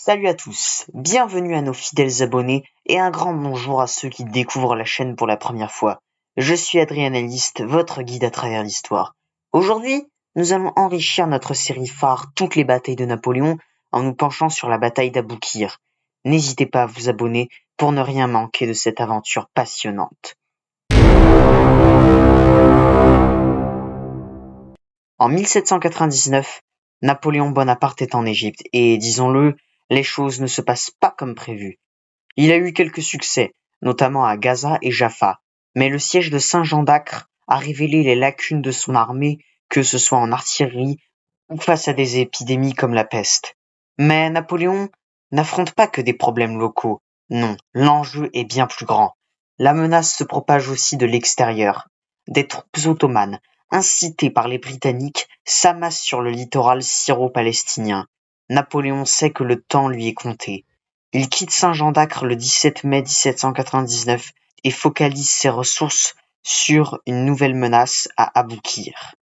Salut à tous, bienvenue à nos fidèles abonnés et un grand bonjour à ceux qui découvrent la chaîne pour la première fois. Je suis Adrien Aliste, votre guide à travers l'histoire. Aujourd'hui, nous allons enrichir notre série phare Toutes les batailles de Napoléon en nous penchant sur la bataille d'Aboukir. N'hésitez pas à vous abonner pour ne rien manquer de cette aventure passionnante. En 1799, Napoléon Bonaparte est en Égypte et, disons-le, les choses ne se passent pas comme prévu. Il a eu quelques succès, notamment à Gaza et Jaffa, mais le siège de Saint-Jean d'Acre a révélé les lacunes de son armée, que ce soit en artillerie ou face à des épidémies comme la peste. Mais Napoléon n'affronte pas que des problèmes locaux. Non, l'enjeu est bien plus grand. La menace se propage aussi de l'extérieur. Des troupes ottomanes, incitées par les Britanniques, s'amassent sur le littoral syro-palestinien. Napoléon sait que le temps lui est compté. Il quitte Saint-Jean d'Acre le 17 mai 1799 et focalise ses ressources sur une nouvelle menace à Aboukir.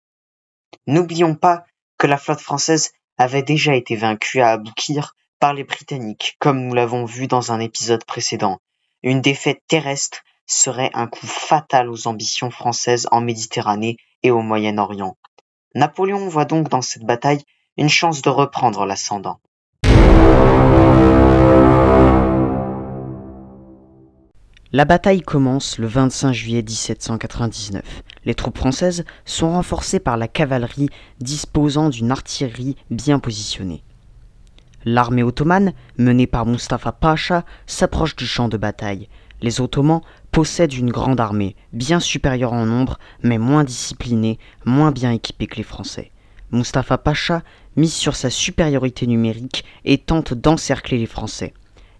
N'oublions pas que la flotte française avait déjà été vaincue à Aboukir par les Britanniques, comme nous l'avons vu dans un épisode précédent. Une défaite terrestre serait un coup fatal aux ambitions françaises en Méditerranée et au Moyen-Orient. Napoléon voit donc dans cette bataille une chance de reprendre l'ascendant. La bataille commence le 25 juillet 1799. Les troupes françaises sont renforcées par la cavalerie disposant d'une artillerie bien positionnée. L'armée ottomane, menée par Mustapha Pacha, s'approche du champ de bataille. Les Ottomans possèdent une grande armée, bien supérieure en nombre, mais moins disciplinée, moins bien équipée que les Français. Mustapha Pacha mise sur sa supériorité numérique et tente d'encercler les Français.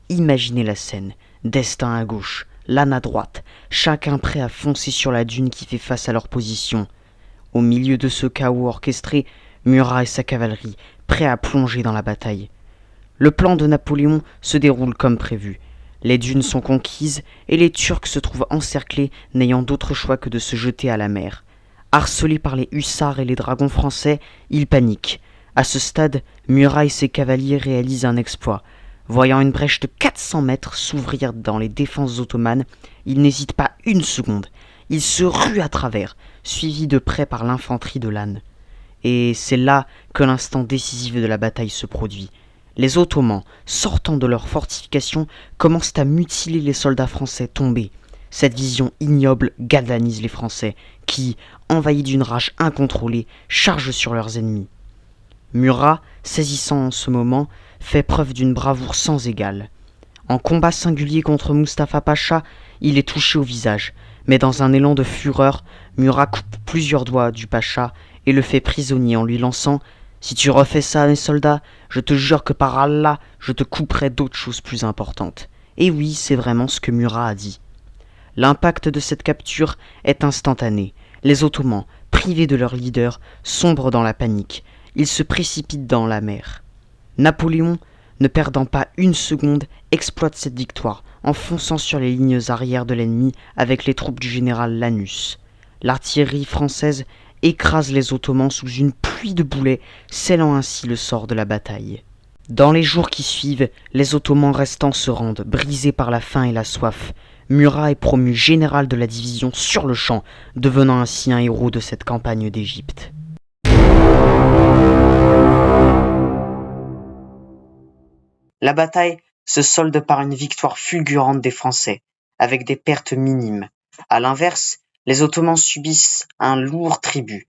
Imaginez la scène, Destin à gauche, Lannes à droite, chacun prêt à foncer sur la dune qui fait face à leur position. Au milieu de ce chaos orchestré, Murat et sa cavalerie, prêts à plonger dans la bataille. Le plan de Napoléon se déroule comme prévu. Les dunes sont conquises et les Turcs se trouvent encerclés, n'ayant d'autre choix que de se jeter à la mer. Harcelés par les hussards et les dragons français, ils paniquent. À ce stade, Murat et ses cavaliers réalisent un exploit. Voyant une brèche de 400 mètres s'ouvrir dans les défenses ottomanes, ils n'hésitent pas une seconde. Ils se ruent à travers, suivis de près par l'infanterie de Lannes. Et c'est là que l'instant décisif de la bataille se produit. Les Ottomans, sortant de leurs fortifications, commencent à mutiler les soldats français tombés. Cette vision ignoble galvanise les Français, qui, envahis d'une rage incontrôlée, chargent sur leurs ennemis. Murat, saisissant en ce moment, fait preuve d'une bravoure sans égale. En combat singulier contre Mustapha Pacha, il est touché au visage, mais dans un élan de fureur, Murat coupe plusieurs doigts du Pacha et le fait prisonnier en lui lançant « Si tu refais ça à mes soldats, je te jure que par Allah, je te couperai d'autres choses plus importantes. » Et oui, c'est vraiment ce que Murat a dit. L'impact de cette capture est instantané. Les Ottomans, privés de leur leader, sombrent dans la panique. Ils se précipitent dans la mer. Napoléon, ne perdant pas une seconde, exploite cette victoire en fonçant sur les lignes arrières de l'ennemi avec les troupes du général Lanus. L'artillerie française écrase les Ottomans sous une pluie de boulets, scellant ainsi le sort de la bataille. Dans les jours qui suivent, les Ottomans restants se rendent, brisés par la faim et la soif. Murat est promu général de la division sur-le-champ, devenant ainsi un héros de cette campagne d'Égypte. La bataille se solde par une victoire fulgurante des Français, avec des pertes minimes. À l'inverse, les Ottomans subissent un lourd tribut.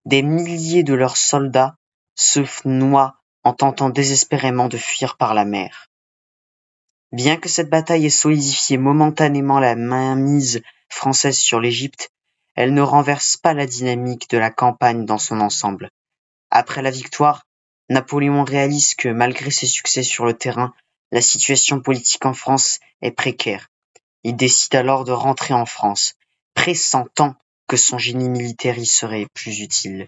Des milliers de leurs soldats se noient en tentant désespérément de fuir par la mer. Bien que cette bataille ait solidifié momentanément la mainmise française sur l'Égypte, elle ne renverse pas la dynamique de la campagne dans son ensemble. Après la victoire, Napoléon réalise que, malgré ses succès sur le terrain, la situation politique en France est précaire. Il décide alors de rentrer en France, pressentant que son génie militaire y serait plus utile.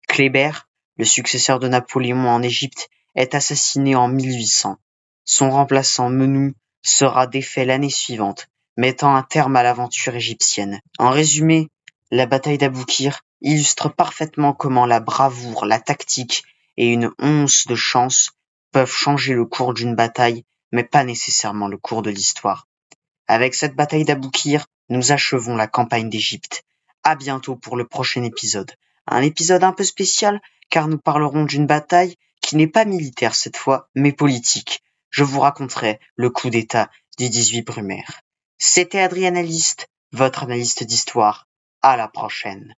Kléber, le successeur de Napoléon en Égypte, est assassiné en 1800. Son remplaçant Menou sera défait l'année suivante, mettant un terme à l'aventure égyptienne. En résumé, la bataille d'Aboukir illustre parfaitement comment la bravoure, la tactique et une once de chance peuvent changer le cours d'une bataille, mais pas nécessairement le cours de l'histoire. Avec cette bataille d'Aboukir, nous achevons la campagne d'Égypte. À bientôt pour le prochain épisode. Un épisode un peu spécial, car nous parlerons d'une bataille qui n'est pas militaire cette fois, mais politique. Je vous raconterai le coup d'État du 18 Brumaire. C'était Adrien Analyste, votre analyste d'histoire. À la prochaine.